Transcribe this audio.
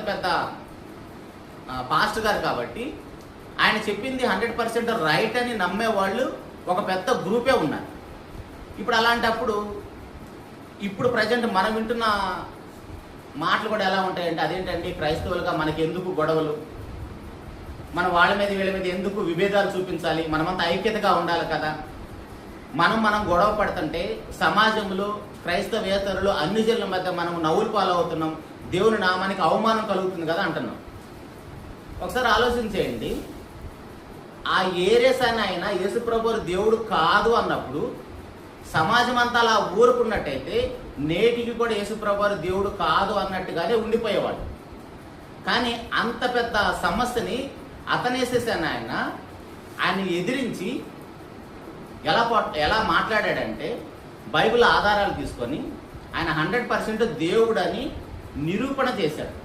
పెద్ద పాస్ట్ గారు కాబట్టి ఆయన చెప్పింది 100% రైట్ అని నమ్మే వాళ్ళు ఒక పెద్ద గ్రూపే ఉన్నారు. ఇప్పుడు అలాంటప్పుడు ఇప్పుడు ప్రజెంట్ మనం వింటున్న మాటలు కూడా ఎలా ఉంటాయంటే, అదేంటండి క్రైస్తవులుగా మనకి ఎందుకు గొడవలు, మన వాళ్ళ మీద వీళ్ళ మీద ఎందుకు విభేదాలు చూపించాలి, మనమంతా ఐక్యతగా ఉండాలి కదా, మనం గొడవ పడుతుంటే సమాజంలో క్రైస్తవేతరులు అన్ని జనుల మధ్య మనం నవ్వులు పాలవుతున్నాం, దేవుని నామానికి అవమానం కలుగుతుంది కదా అంటున్నాం. ఒకసారి ఆలోచించేయండి, ఆ ఏరేస్ అని ఆయన యేసుప్రభు దేవుడు కాదు అన్నప్పుడు సమాజం అంతా అలా ఊరుకున్నట్టయితే నేటికి కూడా యేసుప్రభు దేవుడు కాదు అన్నట్టుగానే ఉండిపోయేవాడు. కానీ అంత పెద్ద సమస్యని అతనేసేసాను ఆయన ఎదిరించి ఎలా మాట్లాడాడంటే, బైబిల్ ఆధారాలు తీసుకొని ఆయన 100% దేవుడని నిరూపణ చేశాడు.